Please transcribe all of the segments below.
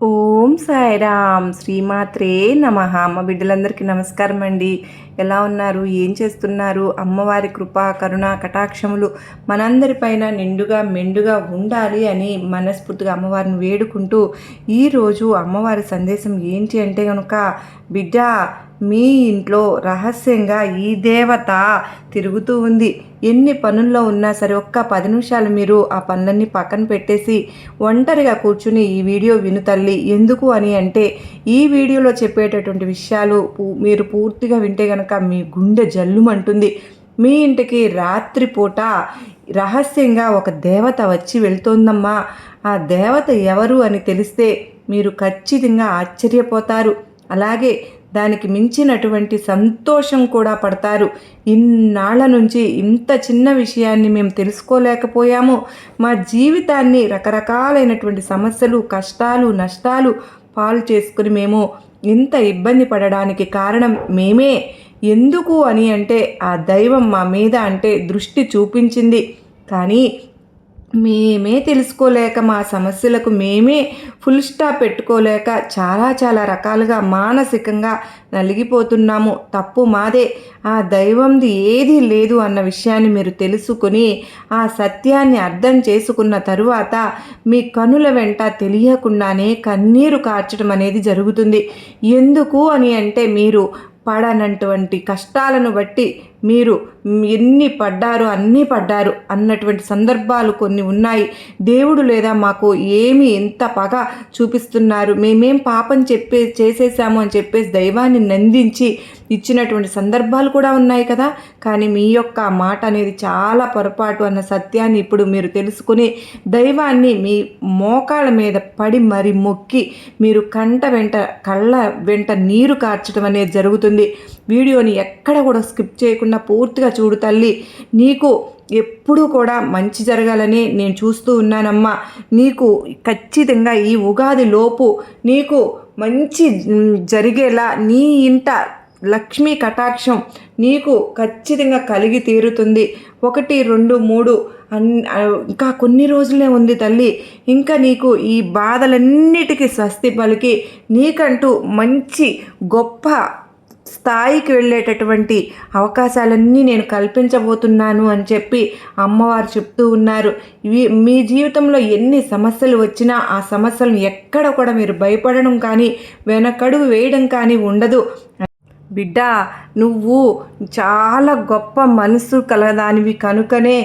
ఓం సాయిరామ్ శ్రీమాత్రే నమః. అమ్మ బిడ్డలందరికీ నమస్కారం అండి. ఎలా ఉన్నారు? ఏం చేస్తున్నారు? అమ్మవారి కృప కరుణ కటాక్షములు మనందరిపైన నిండుగా మెండుగా ఉండాలి అని మనస్ఫూర్తిగా అమ్మవారిని వేడుకుంటూ ఈరోజు అమ్మవారి సందేశం ఏంటి అంటే కనుక, బిడ్డ మీ ఇంట్లో రహస్యంగా ఈ దేవత తిరుగుతూ ఉంది. ఎన్ని పనుల్లో ఉన్నా సరే ఒక్క 10 నిమిషాలు మీరు ఆ పనులన్నీ పక్కన పెట్టేసి ఒంటరిగా కూర్చుని ఈ వీడియో విను తల్లి. ఎందుకు అని అంటే, ఈ వీడియోలో చెప్పేటటువంటి విషయాలు మీరు పూర్తిగా వింటే కనుక మీ గుండె జల్లుమంటుంది. మీ ఇంటికి రాత్రిపూట రహస్యంగా ఒక దేవత వచ్చి వెళ్తోందమ్మా. ఆ దేవత ఎవరు అని తెలిస్తే మీరు ఖచ్చితంగా ఆశ్చర్యపోతారు. అలాగే దానికి మించినటువంటి సంతోషం కూడా పడతారు. ఇన్నాళ్ల నుంచి ఇంత చిన్న విషయాన్ని మేము తెలుసుకోలేకపోయాము. మా జీవితాన్ని రకరకాలైనటువంటి సమస్యలు, కష్టాలు, నష్టాలు పాలు చేసుకుని మేము ఇంత ఇబ్బంది పడడానికి కారణం మేమే. ఎందుకు అని అంటే, ఆ దైవం మా మీద అంటే దృష్టి చూపించింది. కానీ మేమే తెలుసుకోలేక, మా సమస్యలకు మేమే ఫుల్ స్టాప్ పెట్టుకోలేక చాలా రకాలుగా మానసికంగా నలిగిపోతున్నాము. తప్పు మాదే. ఆ దైవంది ఏదీ లేదు అన్న విషయాన్ని మీరు తెలుసుకుని ఆ సత్యాన్ని అర్థం చేసుకున్న తరువాత మీ కనుల వెంట తెలియకుండానే కన్నీరు కార్చడం అనేది జరుగుతుంది. ఎందుకు అని అంటే, మీరు పడనటువంటి కష్టాలను బట్టి మీరు ఎన్ని పడ్డారో అన్నీ పడ్డారు అన్నటువంటి సందర్భాలు కొన్ని ఉన్నాయి. దేవుడు లేదా మాకు ఏమి ఎంత పగ చూపిస్తున్నారు, మేమేం పాపం చేసేసాము అని చెప్పేసి దైవాన్ని నందించి ఇచ్చినటువంటి సందర్భాలు కూడా ఉన్నాయి కదా. కానీ మీ యొక్క మాట అనేది చాలా పొరపాటు అన్న సత్యాన్ని ఇప్పుడు మీరు తెలుసుకుని దైవాన్ని మీ మోకాళ్ళ మీద పడి మరి మొక్కి మీరు కళ్ళ వెంట నీరు కార్చడం అనేది జరుగుతుంది. వీడియోని ఎక్కడ కూడా స్కిప్ చేయకుండా పూర్తిగా చూడు తల్లి. నీకు ఎప్పుడూ కూడా మంచి జరగాలని నేను చూస్తూ ఉన్నానమ్మా. నీకు ఖచ్చితంగా ఈ ఉగాది లోపు నీకు మంచి జరిగేలా నీ ఇంట లక్ష్మీ కటాక్షం నీకు ఖచ్చితంగా కలిగి తీరుతుంది. 1, 2, 3 ఇంకా కొన్ని రోజులే ఉంది తల్లి. ఇంకా నీకు ఈ బాధలన్నిటికీ స్వస్తి పలికి నీకంటూ మంచి గొప్ప స్థాయికి వెళ్ళేటటువంటి అవకాశాలన్నీ నేను కల్పించబోతున్నాను అని చెప్పి అమ్మవారు చెప్తూ ఉన్నారు. మీ జీవితంలో ఎన్ని సమస్యలు వచ్చినా ఆ సమస్యలను ఎక్కడ కూడా మీరు భయపడడం కానీ వెనకడుగు వేయడం కానీ ఉండదు. బిడ్డ, నువ్వు చాలా గొప్ప మనసు కలదానివి కనుకనే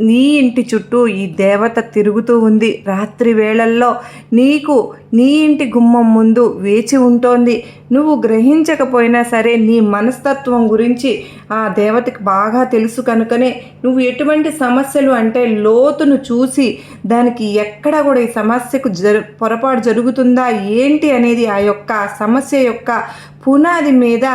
నీ ఇంటి చుట్టూ ఈ దేవత తిరుగుతూ ఉంది. రాత్రి వేళల్లో నీకు నీ ఇంటి గుమ్మం ముందు వేచి ఉంటోంది. నువ్వు గ్రహించకపోయినా సరే నీ మనస్తత్వం గురించి ఆ దేవతకి బాగా తెలుసు కనుకనే నువ్వు ఎటువంటి సమస్యలు అంటే లోతును చూసి దానికి ఎక్కడ కూడా ఈ సమస్యకు పొరపాటు జరుగుతుందా ఏంటి అనేది ఆ యొక్క సమస్య యొక్క పునాది మీద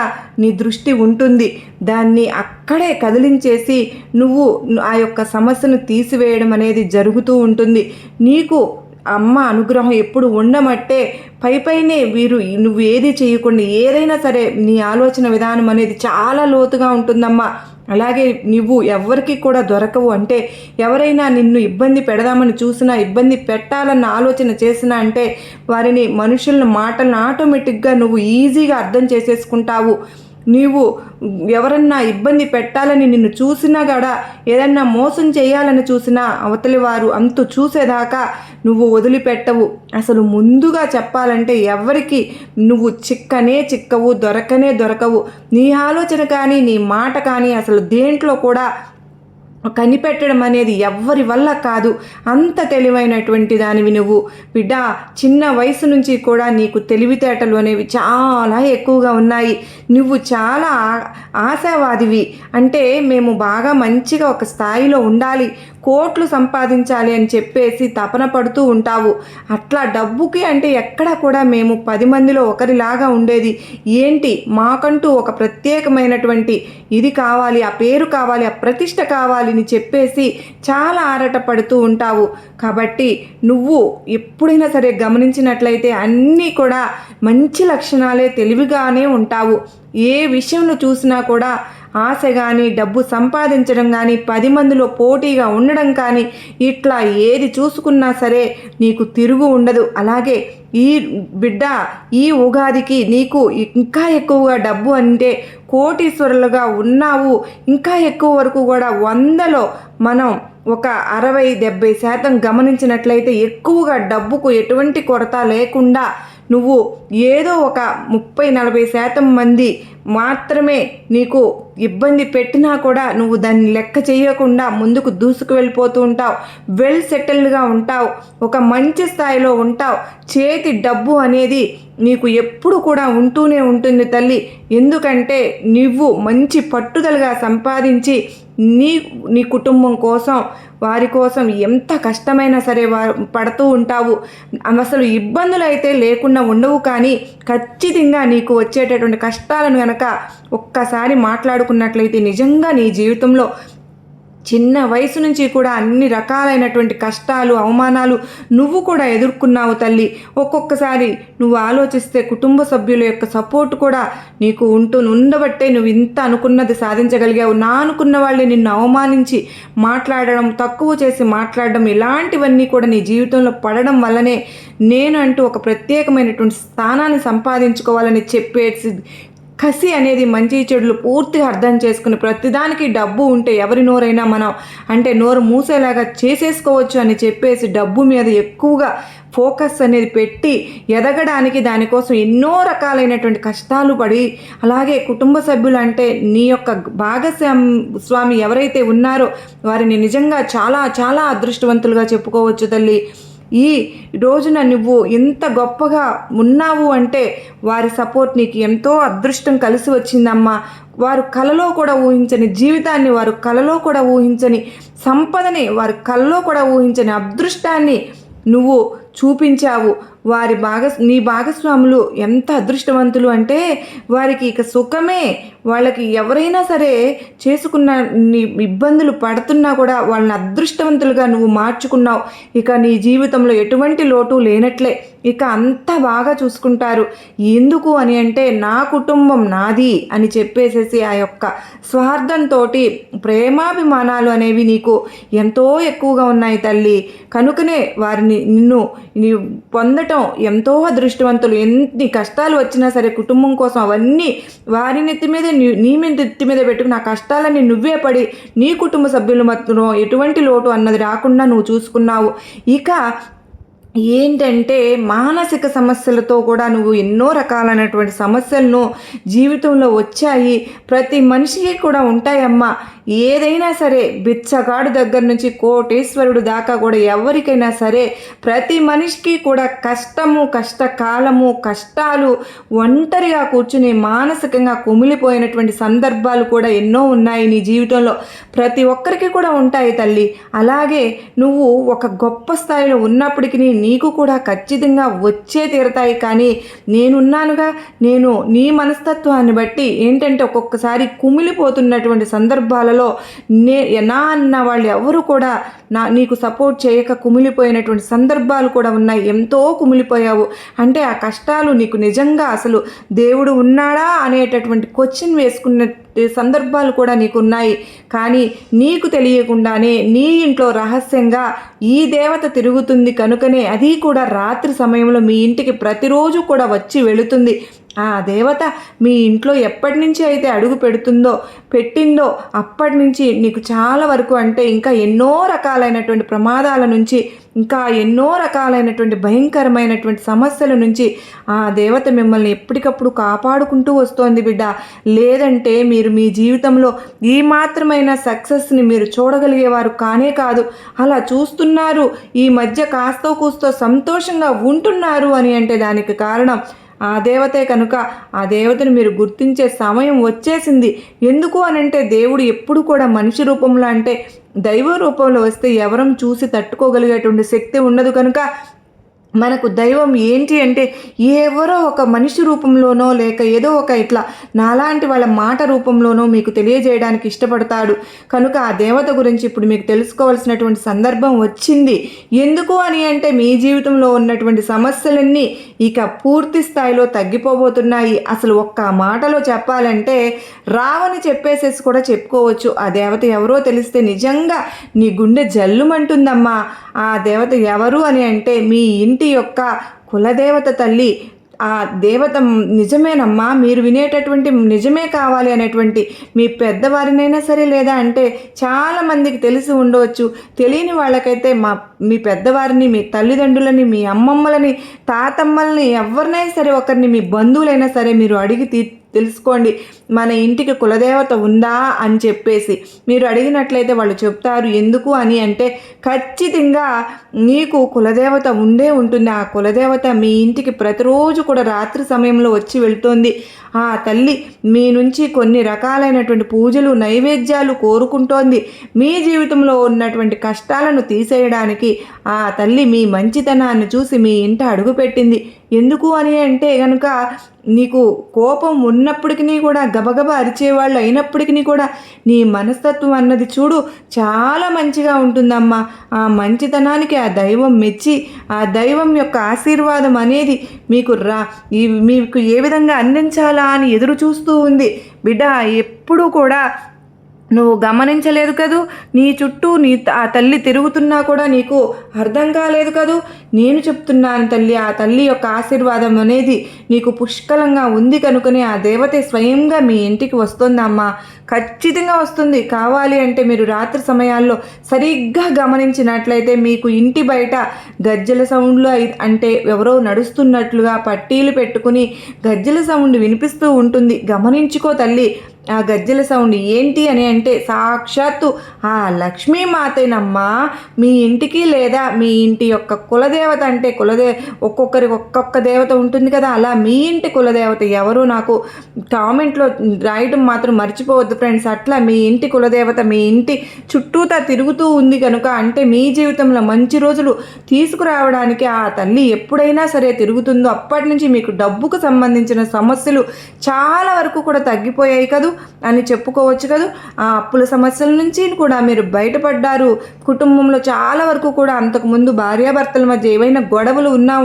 నీ దృష్టి ఉంటుంది. దాన్ని అక్కడే కదిలించేసి నువ్వు ఆ యొక్క సమస్యను తీసివేయడం అనేది జరుగుతూ ఉంటుంది. నీకు అమ్మ అనుగ్రహం ఎప్పుడు ఉండమట్టే పైనే నువ్వు ఏది చేయకుండా ఏదైనా సరే నీ ఆలోచన విధానం అనేది చాలా లోతుగా ఉంటుందమ్మా. అలాగే నువ్వు ఎవరికి కూడా దొరకవు. అంటే ఎవరైనా నిన్ను ఇబ్బంది పెడదామని చూసినా, ఇబ్బంది పెట్టాలన్న ఆలోచన చేసినా అంటే వారిని మనుషుల మాటలను ఆటోమేటిక్గా నువ్వు ఈజీగా అర్థం చేసేసుకుంటావు. నీవు ఎవరన్నా ఇబ్బంది పెట్టాలని నిన్ను చూసినా కూడా, ఏదన్నా మోసం చేయాలని చూసినా అవతలి వారు అంతు చూసేదాకా నువ్వు వదిలిపెట్టవు. అసలు ముందుగా చెప్పాలంటే ఎవరికి నువ్వు చిక్కవు, దొరకవు. నీ ఆలోచన కానీ నీ మాట కానీ అసలు దేంట్లో కూడా కనిపెట్టడం అనేది ఎవ్వరి వల్ల కాదు. అంత తెలివైనటువంటి దానివి నువ్వు బిడ్డ. చిన్న వయసు నుంచి కూడా నీకు తెలివితేటలు అనేవి చాలా ఎక్కువగా ఉన్నాయి. నువ్వు చాలా ఆశావాదివి. అంటే మేము బాగా మంచిగా ఒక స్థాయిలో ఉండాలి, కోట్లు సంపాదించాలి అని చెప్పేసి తపన పడుతూ ఉంటావు. అట్లా డబ్బుకి అంటే ఎక్కడ కూడా మేము 10 మందిలో ఒకరిలాగా ఉండేది ఏంటి, మాకంటూ ఒక ప్రత్యేకమైనటువంటి ఇది కావాలి, ఆ పేరు కావాలి, ఆ ప్రతిష్ట కావాలి అని చెప్పేసి చాలా ఆరాట పడుతూ ఉంటావు. కాబట్టి నువ్వు ఎప్పుడైనా సరే గమనించినట్లయితే అన్నీ కూడా మంచి లక్షణాలే, తెలివిగానే ఉంటావు. ఏ విషయంలో చూసినా కూడా ఆశ కానీ, డబ్బు సంపాదించడం కానీ, 10 మందిలో పోటీగా ఉండడం కానీ, ఇట్లా ఏది చూసుకున్నా సరే నీకు తిరుగు ఉండదు. అలాగే ఈ బిడ్డ, ఈ ఉగాదికి నీకు ఇంకా ఎక్కువగా డబ్బు అంటే కోటీశ్వరులుగా ఉన్నావు. ఇంకా ఎక్కువ వరకు కూడా 100లో మనం ఒక 60-70% గమనించినట్లయితే ఎక్కువగా డబ్బుకు ఎటువంటి కొరత లేకుండా నువ్వు ఏదో ఒక 30-40% మంది మాత్రమే నీకు ఇబ్బంది పెట్టినా కూడా నువ్వు దాన్ని లెక్క చేయకుండా ముందుకు దూసుకు వెళ్ళిపోతూ ఉంటావు. వెల్ సెటిల్డ్గా ఉంటావు. ఒక మంచి స్థాయిలో ఉంటావు. చేతి డబ్బు అనేది నీకు ఎప్పుడు కూడా ఉంటూనే ఉంటుంది తల్లి. ఎందుకంటే నువ్వు మంచి పట్టుదలగా సంపాదించి నీ కుటుంబం కోసం, వారి కోసం ఎంత కష్టమైనా సరే పడుతూ ఉంటావు. అసలు ఇబ్బందులు అయితే లేకుండా ఉండవు. కానీ ఖచ్చితంగా నీకు వచ్చేటటువంటి కష్టాలను కనుక ఒక్కసారి మాట్లాడుకున్నట్లయితే నిజంగా నీ జీవితంలో చిన్న వయసు నుంచి కూడా అన్ని రకాలైనటువంటి కష్టాలు, అవమానాలు నువ్వు కూడా ఎదుర్కొన్నావు తల్లి. ఒక్కొక్కసారి నువ్వు ఆలోచిస్తే కుటుంబ సభ్యుల యొక్క సపోర్ట్ కూడా నీకు ఉండబట్టే నువ్వు ఇంత అనుకున్నది సాధించగలిగావు. నా అనుకున్న వాళ్ళే నిన్ను అవమానించి మాట్లాడడం, తక్కువ చేసి మాట్లాడడం, ఇలాంటివన్నీ కూడా నీ జీవితంలో పడడం వల్లనే నేను అంటూ ఒక ప్రత్యేకమైనటువంటి స్థానాన్ని సంపాదించుకోవాలని చెప్పేసి కసి అనేది మంచి చెడులు పూర్తిగా అర్థం చేసుకుని ప్రతిదానికి డబ్బు ఉంటే ఎవరి నోరైనా మనం అంటే నోరు మూసేలాగా చేసేసుకోవచ్చు అని చెప్పేసి డబ్బు మీద ఎక్కువగా ఫోకస్ అనేది పెట్టి ఎదగడానికి దానికోసం ఎన్నో రకాలైనటువంటి కష్టాలు పడి, అలాగే కుటుంబ సభ్యులు అంటే నీ యొక్క భాగస్వామి ఎవరైతే ఉన్నారో వారిని నిజంగా చాలా చాలా అదృష్టవంతులుగా చెప్పుకోవచ్చు తల్లి. ఈ రోజున నువ్వు ఇంత గొప్పగా ఉన్నావు అంటే వారి సపోర్ట్ నీకు ఎంతో అదృష్టం కలిసి వచ్చిందమ్మా. వారు కలలో కూడా ఊహించని జీవితాన్ని, వారు కలలో కూడా ఊహించని సంపదని, వారి కలలో కూడా ఊహించని అదృష్టాన్ని నువ్వు చూపించావు. నీ భాగస్వాములు ఎంత అదృష్టవంతులు అంటే వారికి ఇక సుఖమే. వాళ్ళకి ఎవరైనా సరే చేసుకున్న నీ ఇబ్బందులు పడుతున్నా కూడా వాళ్ళని అదృష్టవంతులుగా నువ్వు మార్చుకున్నావు. ఇక నీ జీవితంలో ఎటువంటి లోటు లేనట్లే. ఇక అంత బాగా చూసుకుంటారు. ఎందుకు అని అంటే నా కుటుంబం నాది అని చెప్పేసేసి ఆ యొక్క స్వార్థంతో ప్రేమాభిమానాలు అనేవి నీకు ఎంతో ఎక్కువగా ఉన్నాయి తల్లి. కనుకనే వారిని నిన్ను పొందటం ఎంతో అదృష్టవంతులు. ఎన్ని కష్టాలు వచ్చినా సరే కుటుంబం కోసం అవన్నీ వారి నెత్తి మీద నీ నెత్తి మీద పెట్టుకుని ఆ కష్టాలన్నీ నువ్వే పడి నీ కుటుంబ సభ్యులు మాత్రం ఎటువంటి లోటు అన్నది రాకుండా నువ్వు చూసుకున్నావు. ఇక ఏంటంటే మానసిక సమస్యలతో కూడా నువ్వు ఎన్నో రకాలైనటువంటి సమస్యలను జీవితంలో వచ్చాయి. ప్రతి మనిషికి కూడా ఉంటాయమ్మా. ఏదైనా సరే బిచ్చగాడు దగ్గర నుంచి కోటేశ్వరుడు దాకా కూడా ఎవరికైనా సరే ప్రతి మనిషికి కూడా కష్టము, కష్టకాలము, కష్టాలు, ఒంటరిగా కూర్చుని మానసికంగా కుమిలిపోయినటువంటి సందర్భాలు కూడా ఎన్నో ఉన్నాయి నీ జీవితంలో. ప్రతి ఒక్కరికి కూడా ఉంటాయి తల్లి. అలాగే నువ్వు ఒక గొప్ప స్థాయిలో ఉన్నప్పటికీ నీకు కూడా ఖచ్చితంగా వచ్చే తీరతాయి. కానీ నేనున్నానుగా, నేను నీ మనస్తత్వాన్ని బట్టి ఏంటంటే ఒక్కొక్కసారి కుమిలిపోతున్నటువంటి సందర్భాలలో నా అన్న వాళ్ళు ఎవరు కూడా నీకు సపోర్ట్ చేయక కుమిలిపోయినటువంటి సందర్భాలు కూడా ఉన్నాయి. ఎంతో కుమిలిపోయావు. అంటే ఆ కష్టాలు నీకు నిజంగా అసలు దేవుడు ఉన్నాడా అనేటటువంటి క్వశ్చన్ వేసుకున్న సందర్భాలు కూడా నీకు ఉన్నాయి. కానీ నీకు తెలియకుండానే నీ ఇంట్లో రహస్యంగా ఈ దేవత తిరుగుతుంది. కనుకనే అది కూడా రాత్రి సమయంలో మీ ఇంటికి ప్రతిరోజు కూడా వచ్చి వెళుతుంది. ఆ దేవత మీ ఇంట్లో ఎప్పటి నుంచి అయితే అడుగు పెట్టిందో అప్పటి నుంచి నీకు చాలా వరకు అంటే ఇంకా ఎన్నో రకాలైనటువంటి ప్రమాదాల నుంచి, ఇంకా ఎన్నో రకాలైనటువంటి భయంకరమైనటువంటి సమస్యల నుంచి ఆ దేవత మిమ్మల్ని ఎప్పటికప్పుడు కాపాడుకుంటూ వస్తోంది బిడ్డ. లేదంటే మీరు మీ జీవితంలో ఈ మాత్రమైన సక్సెస్ని మీరు చూడగలిగేవారు కానే కాదు. అలా చూస్తున్నారు, ఈ మధ్య కాస్తో కూస్తో సంతోషంగా ఉంటున్నారు అని అంటే దానికి కారణం ఆ దేవతే. కనుక ఆ దేవతను మీరు గుర్తించే సమయం వచ్చేసింది. ఎందుకు అనంటే దేవుడు ఎప్పుడు కూడా మనిషి రూపంలో అంటే దైవ రూపంలో వస్తే ఎవరం చూసి తట్టుకోగలిగేటువంటి శక్తి ఉండదు. కనుక మనకు దైవం ఏంటి అంటే ఎవరో ఒక మనిషి రూపంలోనో లేక ఏదో ఒక ఇట్లా నాలాంటి వాళ్ళ మాట రూపంలోనో మీకు తెలియజేయడానికి ఇష్టపడతాడు. కనుక ఆ దేవత గురించి ఇప్పుడు మీకు తెలుసుకోవాల్సినటువంటి సందర్భం వచ్చింది. ఎందుకు అని అంటే మీ జీవితంలో ఉన్నటువంటి సమస్యలన్నీ ఇక పూర్తి స్థాయిలో తగ్గిపోబోతున్నాయి. అసలు ఒక్క మాటలో చెప్పాలంటే రావని చెప్పేసేసి కూడా చెప్పుకోవచ్చు. ఆ దేవత ఎవరో తెలిస్తే నిజంగా నీ గుండె జల్లుమంటుందమ్మా. ఆ దేవత ఎవరు అని అంటే మీ ఇంటి యొక్క కులదేవత తల్లి. ఆ దేవత నిజమేనమ్మా, మీరు వినేటటువంటి నిజమే కావాలి అనేటువంటి మీ పెద్దవారినైనా సరే, లేదా అంటే చాలామందికి తెలిసి ఉండవచ్చు. తెలియని వాళ్ళకైతే మీ పెద్దవారిని, మీ తల్లిదండ్రులని, మీ అమ్మమ్మలని, తాతమ్మల్ని, ఎవరినైనా సరే ఒకరిని, మీ బంధువులైనా సరే మీరు అడిగి తెలుసుకోండి, మన ఇంటికి కులదేవత ఉందా అని చెప్పేసి. మీరు అడిగినట్లయితే వాళ్ళు చెప్తారు. ఎందుకు అని అంటే ఖచ్చితంగా నీకు కులదేవత ఉండే ఉంటుంది. ఆ కులదేవత మీ ఇంటికి ప్రతిరోజు కూడా రాత్రి సమయంలో వచ్చి వెళ్తోంది. ఆ తల్లి మీ నుంచి కొన్ని రకాలైనటువంటి పూజలు, నైవేద్యాలు కోరుకుంటోంది. మీ జీవితంలో ఉన్నటువంటి కష్టాలను తీసేయడానికి ఆ తల్లి మీ మంచితనాన్ని చూసి మీ ఇంట అడుగుపెట్టింది. ఎందుకు అని అంటే కనుక నీకు కోపం ఉన్నప్పటికీ కూడా గబగబా అరిచేవాళ్ళు అయినప్పటికీ కూడా నీ మనస్తత్వం అన్నది చూడు చాలా మంచిగా ఉంటుందమ్మా. ఆ మంచితనానికి ఆ దైవం మెచ్చి ఆ దైవం యొక్క ఆశీర్వాదం అనేది మీకు ఏ విధంగా అందించాలా అని ఎదురు చూస్తూ ఉంది. బిడ్డ ఎప్పుడూ కూడా నువ్వు గమనించలేదు కదూ, నీ చుట్టూ ఆ తల్లి తిరుగుతున్నా కూడా నీకు అర్థం కాలేదు కదూ. నేను చెప్తున్నాను తల్లి, ఆ తల్లి యొక్క ఆశీర్వాదం అనేది నీకు పుష్కలంగా ఉంది కనుకనే ఆ దేవతే స్వయంగా మీ ఇంటికి వస్తుందమ్మా. ఖచ్చితంగా వస్తుంది. కావాలి అంటే మీరు రాత్రి సమయాల్లో సరిగ్గా గమనించినట్లయితే మీకు ఇంటి బయట గజ్జెల సౌండ్లు అంటే ఎవరో నడుస్తున్నట్లుగా పట్టీలు పెట్టుకుని గజ్జెల సౌండ్ వినిపిస్తూ ఉంటుంది. గమనించుకో తల్లి, ఆ గజ్జెల సౌండ్ ఏంటి అని అంటే సాక్షాత్తు ఆ లక్ష్మీమాతేనమ్మా మీ ఇంటికి, లేదా మీ ఇంటి యొక్క కులదేవత. అంటే ఒక్కొక్కరికి ఒక్కొక్క దేవత ఉంటుంది కదా, అలా మీ ఇంటి కులదేవత ఎవరు నాకు కామెంట్లో రాయటం మాత్రం మర్చిపోవద్దు ఫ్రెండ్స్. అట్లా మీ ఇంటి కులదేవత మీ ఇంటి చుట్టూతా తిరుగుతూ ఉంది కనుక అంటే మీ జీవితంలో మంచి రోజులు తీసుకురావడానికి ఆ తల్లి ఎప్పుడైనా సరే తిరుగుతుందో అప్పటి నుంచి మీకు డబ్బుకు సంబంధించిన సమస్యలు చాలా వరకు కూడా తగ్గిపోయాయి కదూ అని చెప్పుకోవచ్చు కదా. ఆ అప్పుల సమస్యల నుంచి కూడా మీరు బయటపడ్డారు. కుటుంబంలో చాలా వరకు కూడా అంతకుముందు భార్యాభర్తల మధ్య ఏవైనా గొడవలు ఉన్నా,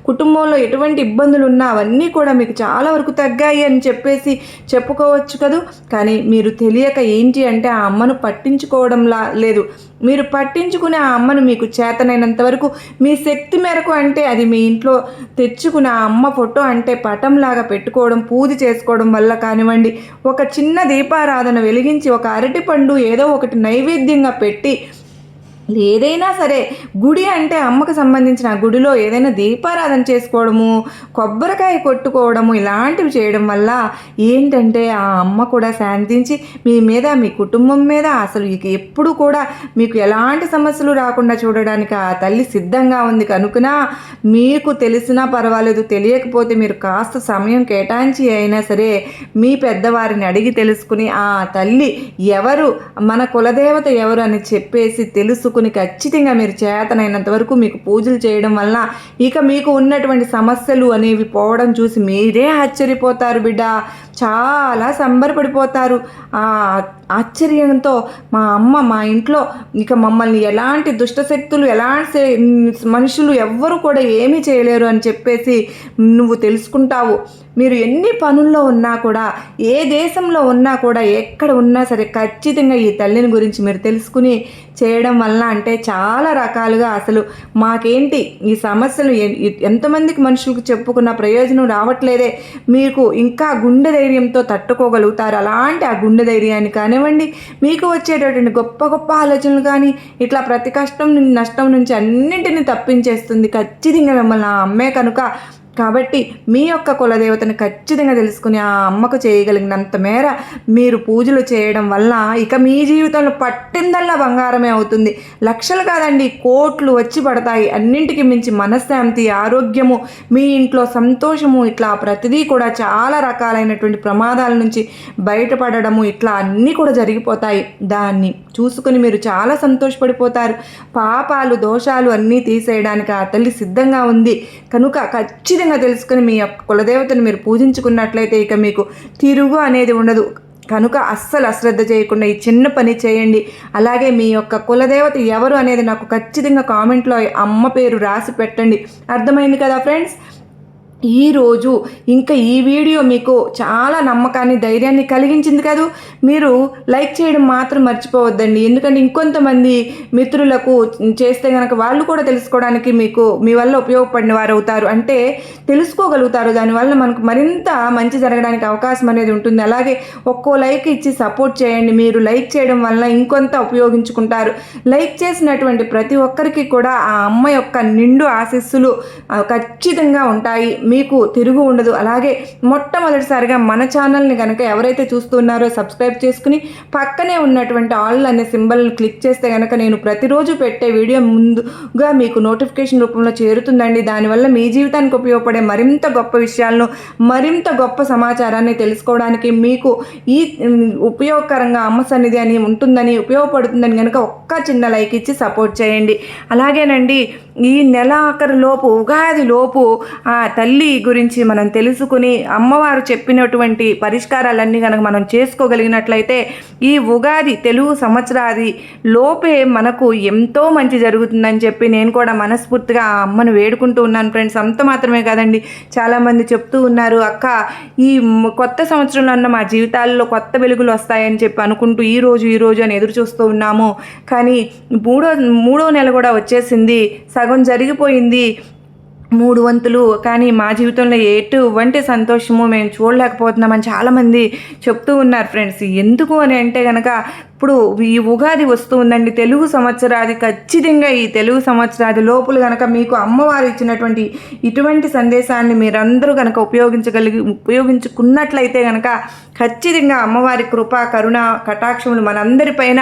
కుటుంబంలో ఎటువంటి ఇబ్బందులు ఉన్నా అవన్నీ కూడా మీకు చాలా వరకు తగ్గాయి అని చెప్పేసి చెప్పుకోవచ్చు కదా. కానీ మీరు తెలియక ఏంటి అంటే ఆ అమ్మను పట్టించుకోవడంలా లేదు. మీరు పట్టించుకునే ఆ అమ్మను మీకు చేతనైనంత వరకు మీ శక్తి మేరకు అంటే అది మీ ఇంట్లో తెచ్చుకునే ఆ అమ్మ ఫోటో అంటే పటంలాగా పెట్టుకోవడం, పూజ చేసుకోవడం వల్ల కానివ్వండి, ఒక చిన్న దీపారాధన వెలిగించి ఒక అరటిపండు ఏదో ఒకటి నైవేద్యంగా పెట్టి ఏదైనా సరే గుడి అంటే అమ్మకు సంబంధించిన గుడిలో ఏదైనా దీపారాధన చేసుకోవడము, కొబ్బరికాయ కొట్టుకోవడము ఇలాంటివి చేయడం వల్ల ఏంటంటే ఆ అమ్మ కూడా శాంతించి మీ మీద, మీ కుటుంబం మీద అసలు ఎప్పుడు కూడా మీకు ఎలాంటి సమస్యలు రాకుండా చూడడానికి ఆ తల్లి సిద్ధంగా ఉంది. కనుకన మీకు తెలిసినా పర్వాలేదు, తెలియకపోతే మీరు కాస్త సమయం కేటాయించి అయినా సరే మీ పెద్దవారిని అడిగి తెలుసుకుని ఆ తల్లి ఎవరు, మన కులదేవత ఎవరు అని చెప్పేసి తెలుసుకుని ఖచ్చితంగా మీరు చేతనైనంత వరకు మీకు పూజలు చేయడం వల్ల ఇక మీకు ఉన్నటువంటి సమస్యలు అనేవి పోవడం చూసి మీరే ఆశ్చర్యపోతారు బిడ్డ. చాలా సంబరపడిపోతారు. ఆ ఆశ్చర్యంతో మా అమ్మ మా ఇంట్లో ఇక మమ్మల్ని ఎలాంటి దుష్టశక్తులు, ఎలాంటి మనుషులు ఎవ్వరు కూడా ఏమీ చేయలేరు అని చెప్పేసి నువ్వు తెలుసుకుంటావు. మీరు ఎన్ని పనుల్లో ఉన్నా కూడా, ఏ దేశంలో ఉన్నా కూడా, ఎక్కడ ఉన్నా సరే ఖచ్చితంగా ఈ తల్లిని గురించి మీరు తెలుసుకుని చేయడం వల్ల అంటే చాలా రకాలుగా అసలు మాకేంటి ఈ సమస్యలు ఎంతమందికి మనుషులకు చెప్పుకున్న ప్రయోజనం రావట్లేదే, మీకు ఇంకా గుండె ధైర్యంతో తట్టుకోగలుగుతారు. అలాంటి ఆ గుండె ధైర్యాన్ని కానివ్వండి, మీకు వచ్చేటటువంటి గొప్ప గొప్ప ఆలోచనలు కానీ ఇట్లా ప్రతి కష్టం నష్టం నుంచి అన్నింటినీ తప్పించేస్తుంది ఖచ్చితంగా మిమ్మల్ని ఆ అమ్మే కనుక కాబట్టి మీ యొక్క కులదేవతను ఖచ్చితంగా తెలుసుకుని ఆ అమ్మకు చేయగలిగినంత మేర మీరు పూజలు చేయడం వల్ల ఇక మీ జీవితంలో పట్టిందల్లా బంగారమే అవుతుంది. లక్షలు కాదండి, కోట్లు వచ్చి పడతాయి. అన్నింటికి మించి మనశ్శాంతి, ఆరోగ్యము, మీ ఇంట్లో సంతోషము, ఇట్లా ప్రతిదీ కూడా చాలా రకాలైనటువంటి ప్రమాదాల నుంచి బయటపడడము, ఇట్లా అన్నీ కూడా జరిగిపోతాయి. దాన్ని చూసుకుని మీరు చాలా సంతోషపడిపోతారు. పాపాలు, దోషాలు అన్నీ తీసేయడానికి ఆ తల్లి సిద్ధంగా ఉంది కనుక ఖచ్చితంగా తెలుసుకుని మీ యొక్క కులదేవతను మీరు పూజించుకున్నట్లయితే ఇక మీకు తిరుగు అనేది ఉండదు. కనుక అస్సలు అశ్రద్ధ చేయకుండా ఈ చిన్న పని చేయండి. అలాగే మీ యొక్క కులదేవత ఎవరు అనేది నాకు ఖచ్చితంగా కామెంట్లో అమ్మ పేరు రాసి పెట్టండి. అర్థమైంది కదా ఫ్రెండ్స్? ఈరోజు ఇంకా ఈ వీడియో మీకు చాలా నమ్మకాన్ని, ధైర్యాన్ని కలిగించింది కదా. మీరు లైక్ చేయడం మాత్రం మర్చిపోవద్దండి. ఎందుకంటే ఇంకొంతమంది మిత్రులకు చేస్తే కనుక వాళ్ళు కూడా తెలుసుకోవడానికి మీకు మీ వల్ల ఉపయోగపడిన వారు అవుతారు. అంటే తెలుసుకోగలుగుతారు. దానివల్ల మనకు మరింత మంచి జరగడానికి అవకాశం అనేది ఉంటుంది. అలాగే ఒక్కో లైక్ ఇచ్చి సపోర్ట్ చేయండి. మీరు లైక్ చేయడం వల్ల ఇంకొంత ఉపయోగించుకుంటారు. లైక్ చేసినటువంటి ప్రతి ఒక్కరికి కూడా ఆ అమ్మ యొక్క నిండు ఆశీస్సులు ఖచ్చితంగా ఉంటాయి. మీకు తిరుగు ఉండదు. అలాగే మొట్టమొదటిసారిగా మన ఛానల్ని కనుక ఎవరైతే చూస్తున్నారో సబ్స్క్రైబ్ చేసుకుని పక్కనే ఉన్నటువంటి ఆల్ అనే సింబల్ని క్లిక్ చేస్తే కనుక నేను ప్రతిరోజు పెట్టే వీడియో ముందుగా మీకు నోటిఫికేషన్ రూపంలో చేరుతుందండి. దానివల్ల మీ జీవితానికి ఉపయోగపడే మరింత గొప్ప విషయాలను, మరింత గొప్ప సమాచారాన్ని తెలుసుకోవడానికి మీకు ఈ ఉపయోగకరంగా అమ్మ సన్నిధి అని ఉంటుందని, ఉపయోగపడుతుందని కనుక ఒక్క చిన్న లైక్ ఇచ్చి సపోర్ట్ చేయండి. అలాగేనండి, ఈ నెల ఆఖరు లోపు, ఉగాది లోపు ఆ తల్లి గురించి మనం తెలుసుకుని అమ్మవారు చెప్పినటువంటి పరిష్కారాలన్నీ కనుక మనం చేసుకోగలిగినట్లయితే ఈ ఉగాది తెలుగు సంవత్సరాది లోపే మనకు ఎంతో మంచి జరుగుతుందని చెప్పి నేను కూడా మనస్ఫూర్తిగా ఆ అమ్మను వేడుకుంటూ ఉన్నాను ఫ్రెండ్స్. అంత మాత్రమే కాదండి, చాలామంది చెప్తూ ఉన్నారు, అక్క ఈ కొత్త సంవత్సరంలో ఉన్న మా జీవితాల్లో కొత్త వెలుగులు వస్తాయని చెప్పి అనుకుంటూ ఈ రోజు అని ఎదురు చూస్తూ ఉన్నాము. కానీ మూడో నెల కూడా వచ్చేసింది, సగం జరిగిపోయింది, 3 వంతులు. కానీ మా జీవితంలో ఎటువంటి సంతోషము మేము చూడలేకపోతున్నామని చాలామంది చెప్తూ ఉన్నారు ఫ్రెండ్స్. ఎందుకు అని అంటే కనుక ఇప్పుడు ఈ ఉగాది వస్తూ ఉందండి, తెలుగు సంవత్సరాది. ఖచ్చితంగా ఈ తెలుగు సంవత్సరాది లోపల కనుక మీకు అమ్మవారు ఇచ్చినటువంటి ఇటువంటి సందేశాన్ని మీరందరూ కనుక ఉపయోగించుకున్నట్లయితే కనుక ఖచ్చితంగా అమ్మవారి కృప, కరుణ, కటాక్షములు మనందరిపైన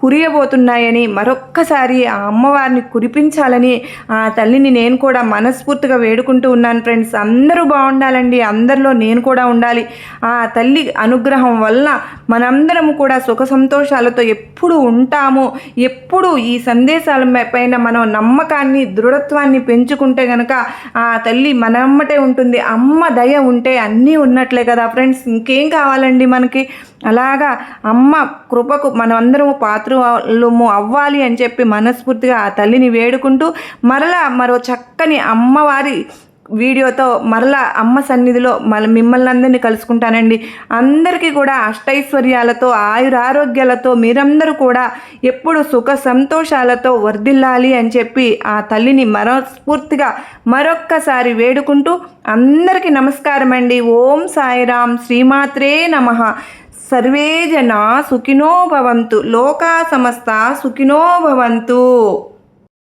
కురియబోతున్నాయని, మరొక్కసారి ఆ అమ్మవారిని కురిపించాలని ఆ తల్లిని నేను కూడా మనస్ఫూర్తిగా వేడుకుంటూ ఉన్నాను ఫ్రెండ్స్. అందరూ బాగుండాలండి, అందరిలో నేను కూడా ఉండాలి. ఆ తల్లి అనుగ్రహం వల్ల మనందరము కూడా సుఖ సంతోషాలతో ఎప్పుడు ఉంటాము. ఎప్పుడు ఈ సందేశాల పైన మనం నమ్మకాన్ని, దృఢత్వాన్ని పెంచుకుంటే కనుక ఆ తల్లి మనమ్మటే ఉంటుంది. అమ్మ దయ ఉంటే అన్నీ ఉన్నట్లే కదా ఫ్రెండ్స్. ఇంకేం కావాలండి మనకి? అలాగా అమ్మ కృపకు మనం అందరము పాత్రలము అవ్వాలి అని చెప్పి మనస్ఫూర్తిగా ఆ తల్లిని వేడుకుంటూ మరో చక్కని అమ్మవారి వీడియోతో మరలా అమ్మ సన్నిధిలో మిమ్మల్ని అందరినీ కలుసుకుంటానండి. అందరికీ కూడా అష్టైశ్వర్యాలతో, ఆయురారోగ్యాలతో మీరందరూ కూడా ఎప్పుడు సుఖ సంతోషాలతో వర్ధిల్లాలి అని చెప్పి ఆ తల్లిని మనస్ఫూర్తిగా మరొక్కసారి వేడుకుంటూ అందరికీ నమస్కారం అండి. ఓం సాయిరాం, శ్రీమాత్రే నమః. సర్వే జనా సుఖినో భవంతు, లోకా సమస్త సుఖినో భవంతు.